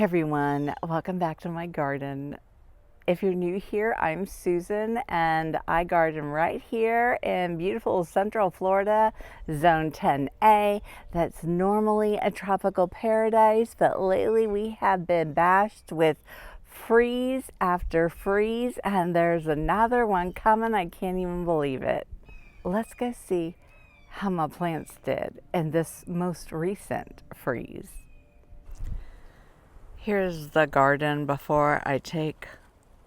Hey everyone, welcome back to my garden. If you're new here, I'm Susan and I garden right here in beautiful Central Florida, Zone 10A. That's normally a tropical paradise, but lately we have been bashed with freeze after freeze, and there's another one coming. I can't even believe it. Let's go see how my plants did in this most recent freeze. Here's the garden before I take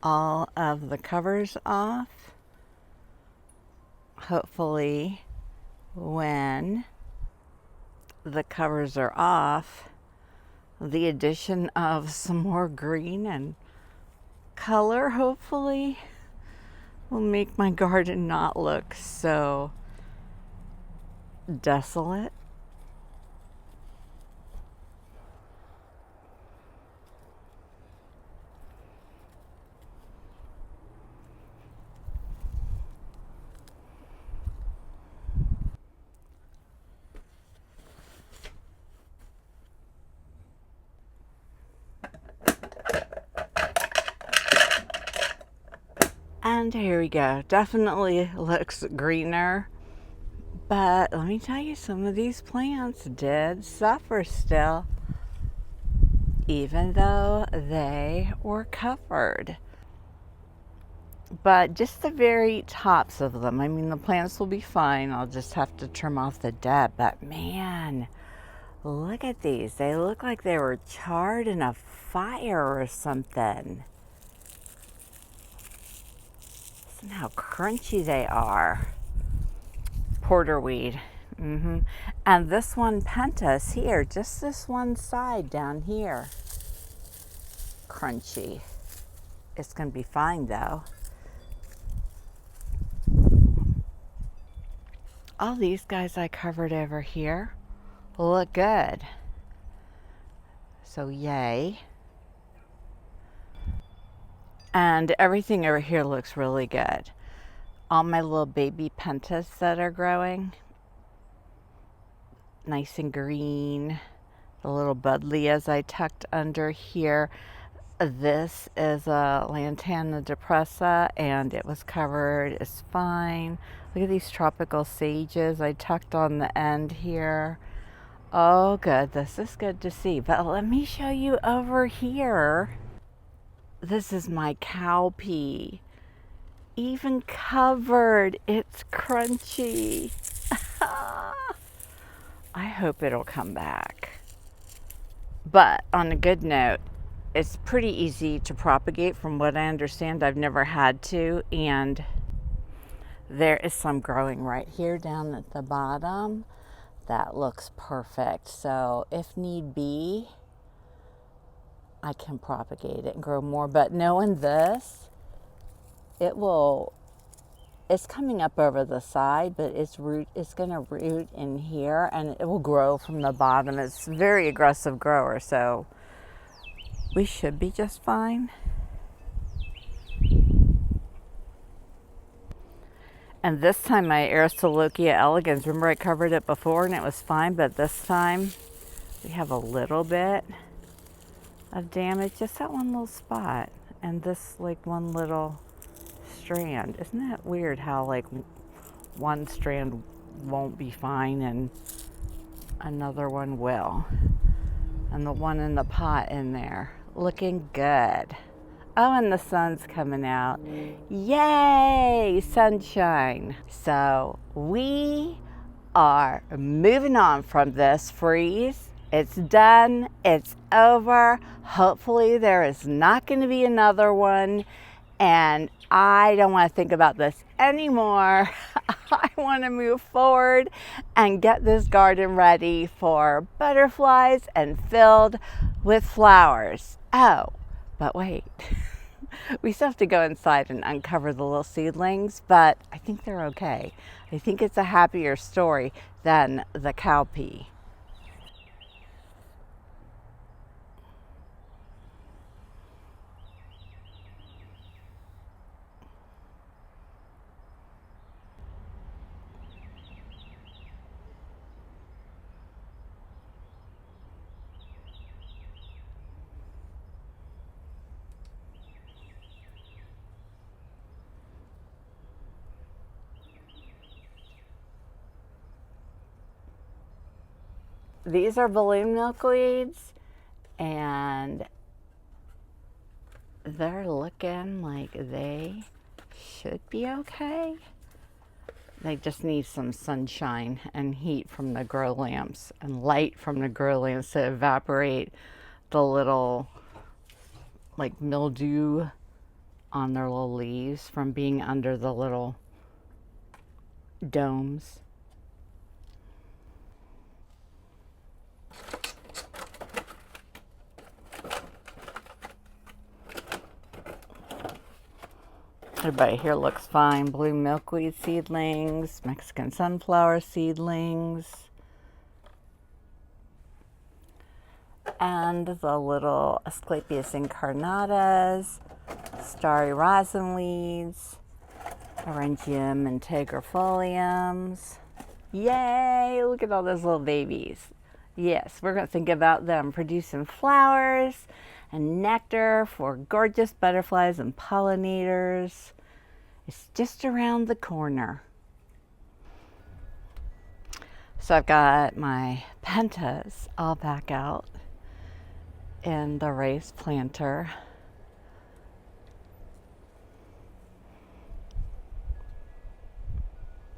all of the covers off. Hopefully when the covers are off, the addition of some more green and color hopefully will make my garden not look so desolate. And here we go. Definitely looks greener. But let me tell you, some of these plants did suffer still, even though they were covered. But just the very tops of them. I mean, the plants will be fine. I'll just have to trim off the dead. But man, look at these. They look like they were charred in a fire or something. Listen how crunchy they are. Porterweed. And this one, Pentas, here, just this one side down here. Crunchy. It's going to be fine though. All these guys I covered over here look good. So yay. And everything over here looks really good. All my little baby pentas that are growing, nice and green. The little budlias I tucked under here. This is a Lantana depressa and it was covered. It's fine. Look at these tropical sages I tucked on the end here. Oh, good. This is good to see. But let me show you over here. This is my cowpea. Even covered. It's crunchy. I hope it'll come back. But on a good note, it's pretty easy to propagate from what I understand. I've never had to, and there is some growing right here down at the bottom. That looks perfect. So if need be, I can propagate it and grow more. But knowing this, it's coming up over the side, but it's going to root in here and it will grow from the bottom. It's a very aggressive grower, so we should be just fine. And this time my Aristolochia elegans, remember I covered it before and it was fine, but this time we have a little bit of damage, just that one little spot, and this like one little strand. Isn't that weird how like one strand won't be fine and another one will? And the one in the pot in there looking good. Oh, and the sun's coming out. Yay, sunshine. So we are moving on from this freeze. It's done, it's over. Hopefully there is not going to be another one, and I don't want to think about this anymore. I want to move forward and get this garden ready for butterflies and filled with flowers. Oh, but wait. We still have to go inside and uncover the little seedlings, but I think they're okay. I think it's a happier story than the cowpea. these are balloon milkweeds, and they're looking like they should be okay. They just need some sunshine and heat from the grow lamps and light from the grow lamps to evaporate the little like mildew on their little leaves from being under the little domes. Everybody here looks fine. Blue milkweed seedlings, Mexican sunflower seedlings, and the little Asclepias incarnatas, starry rosin weeds, Orangium integrifoliums. Yay! Look at all those little babies. Yes, we're going to think about them producing flowers and nectar for gorgeous butterflies and pollinators. It's just around the corner. So I've got my pentas all back out in the raised planter.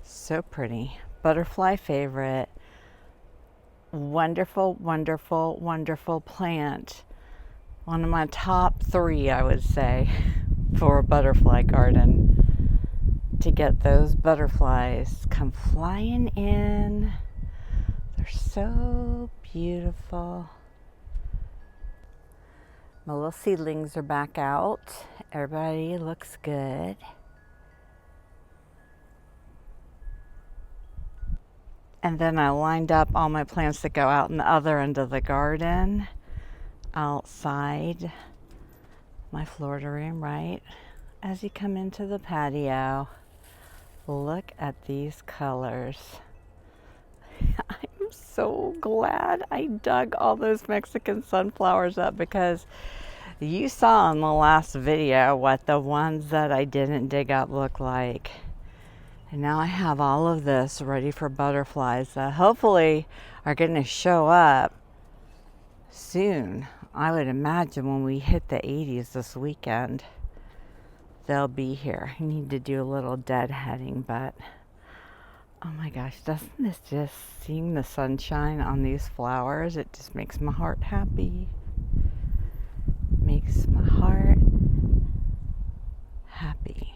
So pretty. Butterfly favorite. Wonderful, wonderful, wonderful plant. One of my top 3, I would say, for a butterfly garden. To get those butterflies come flying in. They're so beautiful. My little seedlings are back out. Everybody looks good. And then I lined up all my plants that go out in the other end of the garden, outside my floriterium, right as you come into the patio. Look at these colors. I'm so glad I dug all those Mexican sunflowers up, because you saw in the last video what the ones that I didn't dig up look like. And now I have all of this ready for butterflies that hopefully are going to show up soon. I would imagine when we hit the 80s this weekend, they'll be here. I need to do a little deadheading, but oh my gosh, doesn't this just, seeing the sunshine on these flowers, it just makes my heart happy. Makes my heart happy.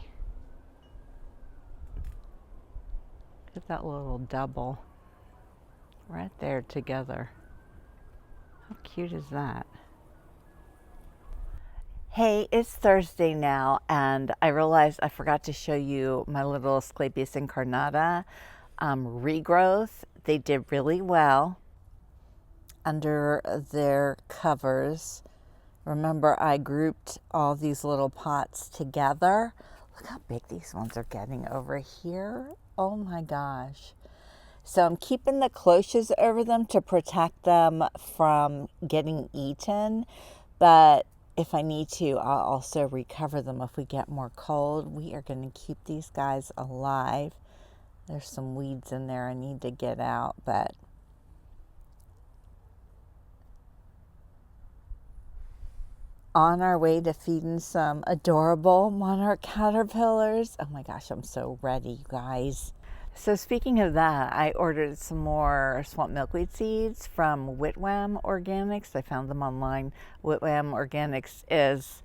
Look at that little double right there together. How cute is that? Hey, it's Thursday now, and I realized I forgot to show you my little Asclepias incarnata regrowth. They did really well under their covers. Remember, I grouped all these little pots together. Look how big these ones are getting over here. Oh my gosh. So I'm keeping the cloches over them to protect them from getting eaten. But if I need to, I'll also recover them if we get more cold. We are going to keep these guys alive. There's some weeds in there I need to get out, but on our way to feeding some adorable monarch caterpillars. Oh my gosh, I'm so ready, you guys. So speaking of that, I ordered some more swamp milkweed seeds from Whitwam Organics. I found them online. Whitwam Organics is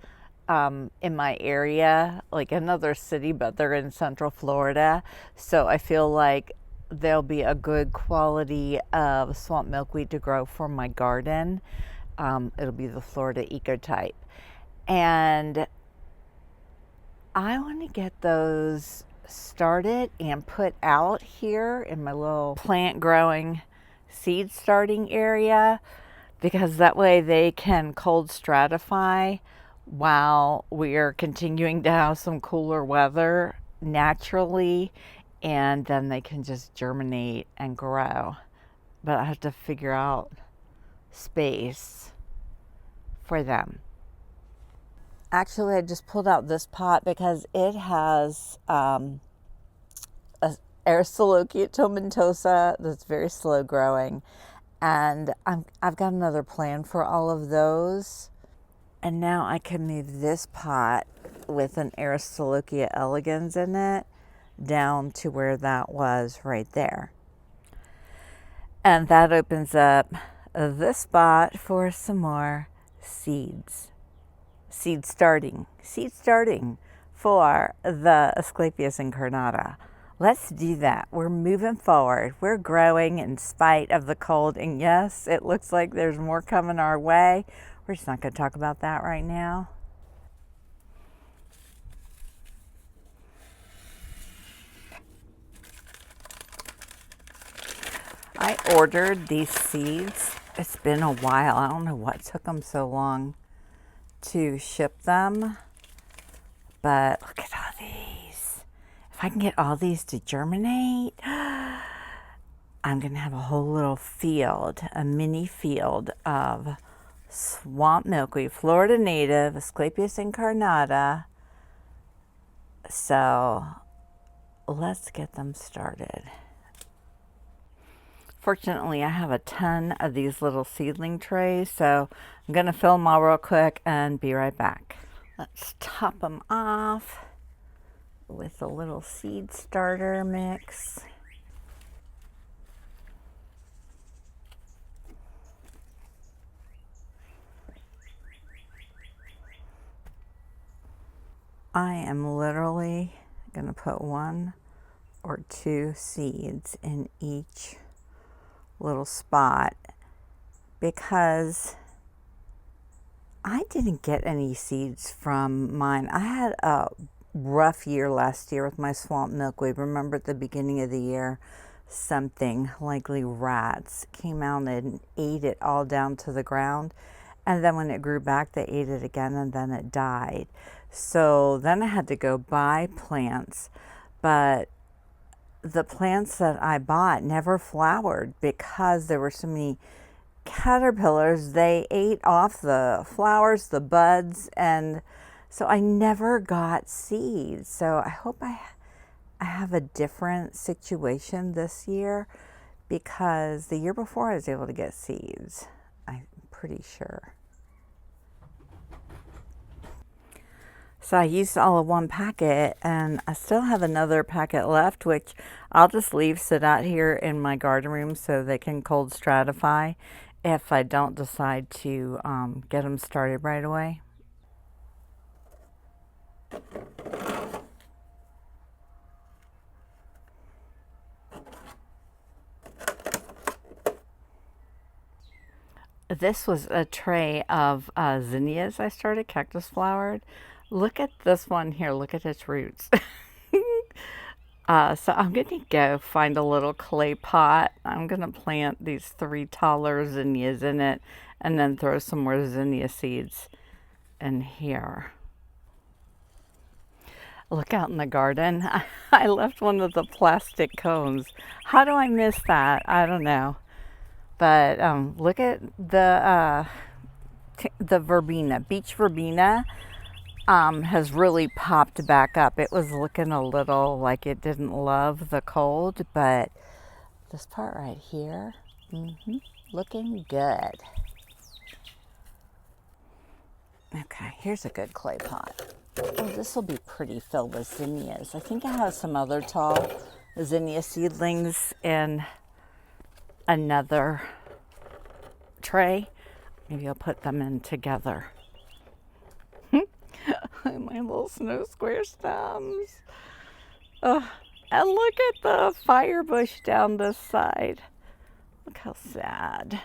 in my area, like another city, but they're in Central Florida. So I feel like they'll be a good quality of swamp milkweed to grow for my garden. It'll be the Florida Ecotype. And I want to get those started and put out here in my little plant growing seed starting area, because that way they can cold stratify while we are continuing to have some cooler weather naturally, and then they can just germinate and grow. But I have to figure out space for them. Actually, I just pulled out this pot because it has Aristolochia tomentosa that's very slow growing, And I've got another plan for all of those. And now I can move this pot with an Aristolochia elegans in it down to where that was right there. And that opens up this spot for some more seeds. Seed starting for the Asclepias incarnata. Let's do that. We're moving forward. We're growing in spite of the cold. And yes, it looks like there's more coming our way. We're just not going to talk about that right now. I ordered these seeds. It's been a while. I don't know what took them so long to ship them. But look at all these. If I can get all these to germinate, I'm going to have a whole little field, a mini field of swamp milkweed, Florida native, Asclepias incarnata. So let's get them started. Fortunately, I have a ton of these little seedling trays, so I'm going to fill them all real quick and be right back. Let's top them off with a little seed starter mix. I am literally going to put 1 or 2 seeds in each little spot because I didn't get any seeds from mine. I had a rough year last year with my swamp milkweed. Remember at the beginning of the year, something, likely rats, came out and ate it all down to the ground. And then when it grew back, they ate it again and then it died. So then I had to go buy plants. But the plants that I bought never flowered because there were so many caterpillars. They ate off the flowers, the buds, and so I never got seeds. So I hope I have a different situation this year because the year before I was able to get seeds. I'm pretty sure. So I used all of 1 packet and I still have another packet left, which I'll just leave sit out here in my garden room so they can cold stratify if I don't decide to get them started right away. This was a tray of zinnias I started, cactus flowered. Look at this one here. Look at its roots. So I'm going to go find a little clay pot. I'm going to plant these 3 taller zinnias in it and then throw some more zinnia seeds in here. Look out in the garden. I left one of the plastic cones. How do I miss that? I don't know. But look at the verbena, beach verbena. Has really popped back up. It was looking a little like it didn't love the cold, but this part right here, looking good. Okay, here's a good clay pot. Oh, this will be pretty filled with zinnias. I think I have some other tall zinnia seedlings in another tray. Maybe I'll put them in together. My little snow square stems. Oh, and look at the fire bush down this side. Look how sad.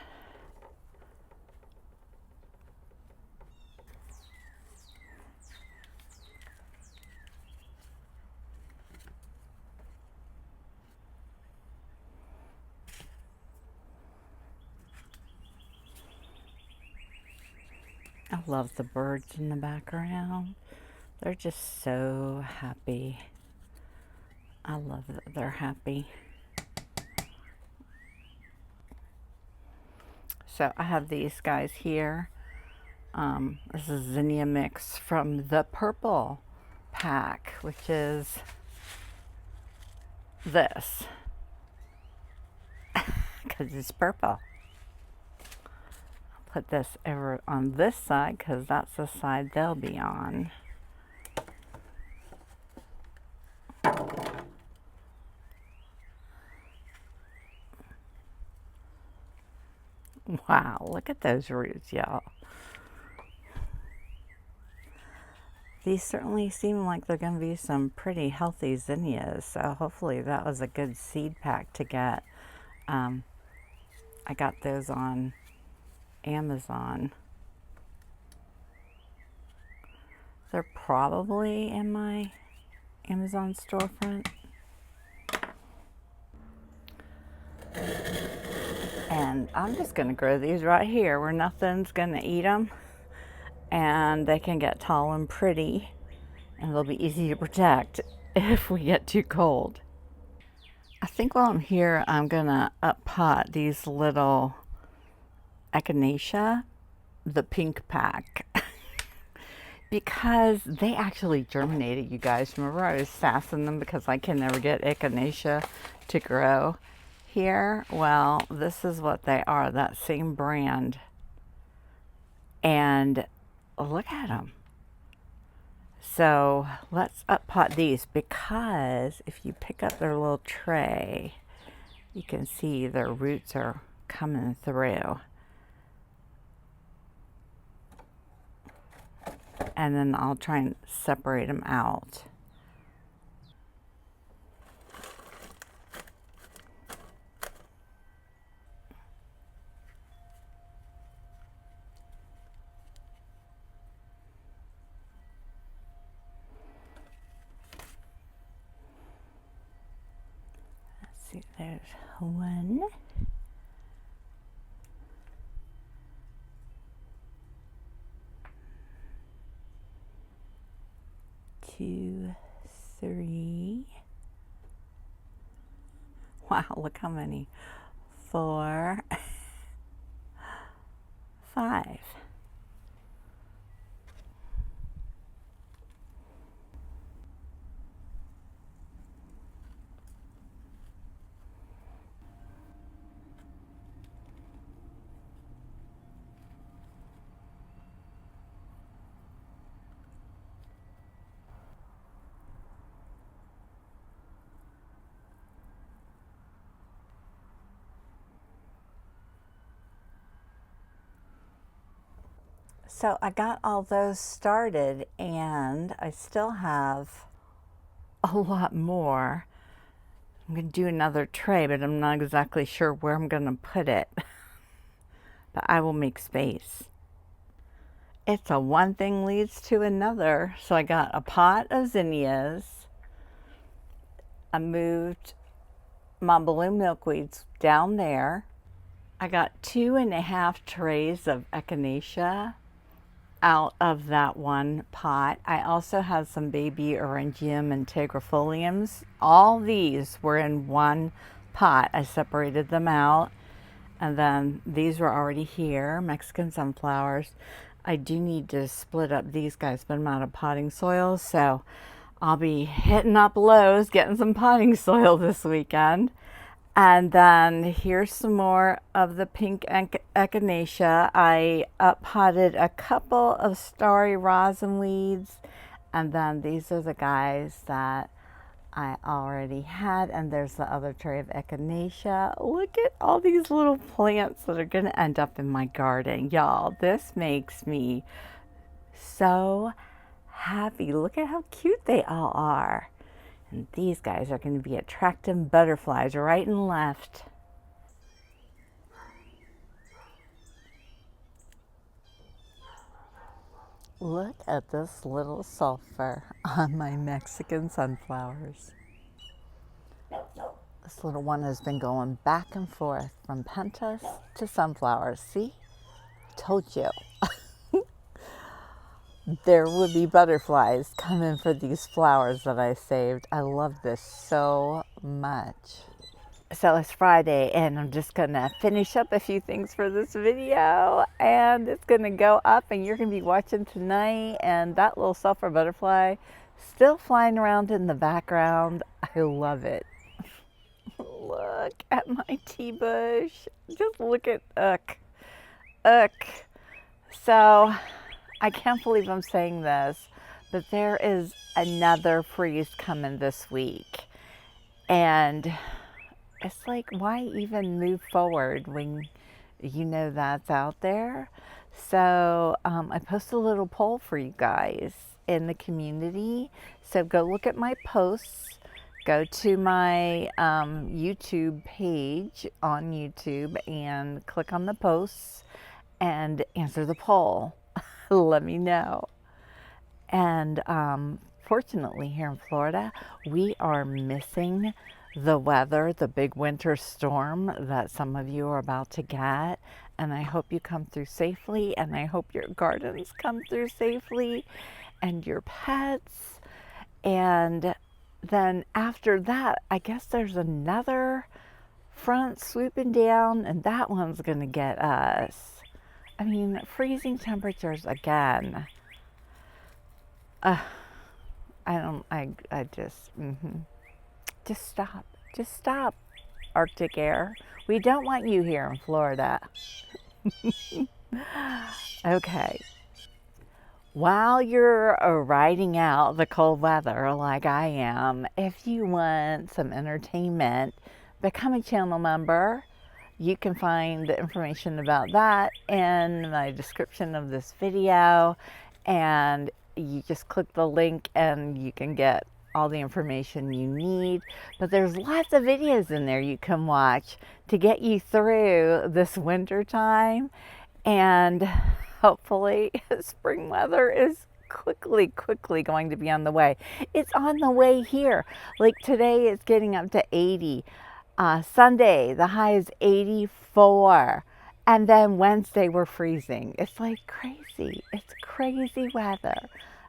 I love the birds in the background. They're just so happy. I love that they're happy. So I have these guys here. This is zinnia mix from the purple pack, which is this, because it's purple. put this over on this side because that's the side they'll be on. Wow, look at those roots, y'all. These certainly seem like they're going to be some pretty healthy zinnias, so hopefully that was a good seed pack to get. I got those on Amazon. They're probably in my Amazon storefront. And I'm just going to grow these right here where nothing's going to eat them. And they can get tall and pretty. And they'll be easy to protect if we get too cold. I think while I'm here, I'm going to up pot these little echinacea, the pink pack. Because they actually germinated, you guys. Remember I was sassing them because I can never get echinacea to grow here? Well, this is what they are, that same brand. And look at them. So let's up pot these, because if you pick up their little tray, you can see their roots are coming through. And then I'll try and separate them out. Let's see, there's one. 2, 3. Wow, look how many. 4, 5. So I got all those started, and I still have a lot more. I'm going to do another tray, but I'm not exactly sure where I'm going to put it. But I will make space. It's a one thing leads to another. So I got a pot of zinnias. I moved my balloon milkweeds down there. I got 2.5 trays of echinacea out of that one pot. I also have some baby orangium and tegrafoliums. All these were in one pot. I separated them out, and then these were already here, Mexican sunflowers. I do need to split up these guys, but I'm out of potting soil, so I'll be hitting up Lowe's, getting some potting soil this weekend. And then here's some more of the pink echinacea. I up potted a couple of starry rosin weeds, and then these are the guys that I already had. And there's the other tray of echinacea. Look at all these little plants that are going to end up in my garden, y'all. This makes me so happy. Look at how cute they all are. And these guys are going to be attracting butterflies right and left. Look at this little sulfur on my Mexican sunflowers. This little one has been going back and forth from pentas to sunflowers. See? Told you. There would be butterflies coming for these flowers that I saved. I love this so much. So it's Friday, and I'm just gonna finish up a few things for this video, and it's gonna go up, and you're gonna be watching tonight. And that little sulfur butterfly still flying around in the background. I love it. Look at my tea bush. Just look at Ugh. So I can't believe I'm saying this, but there is another freeze coming this week. And it's like, why even move forward when you know that's out there? So I posted a little poll for you guys in the community. So go look at my posts. Go to my YouTube page on YouTube and click on the posts and answer the poll. Let me know. And fortunately, here in Florida, we are missing the weather, the big winter storm that some of you are about to get. And I hope you come through safely, and I hope your gardens come through safely, and your pets. And then after that, I guess there's another front swooping down, and that one's going to get us. I mean, freezing temperatures again. I don't, I just, just stop. Just stop, Arctic air. We don't want you here in Florida. Okay. While you're riding out the cold weather like I am, if you want some entertainment, become a channel member. You can find the information about that in my description of this video, and you just click the link and you can get all the information you need. But there's lots of videos in there you can watch to get you through this winter time, and hopefully spring weather is quickly going to be on the way. It's on the way here. Like today it's getting up to 80. Sunday, the high is 84. And then Wednesday, we're freezing. It's like crazy. It's crazy weather.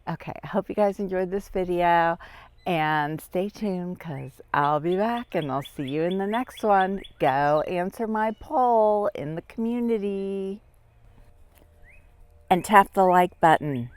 Okay, I hope you guys enjoyed this video. And stay tuned because I'll be back and I'll see you in the next one. Go answer my poll in the community. And tap the like button.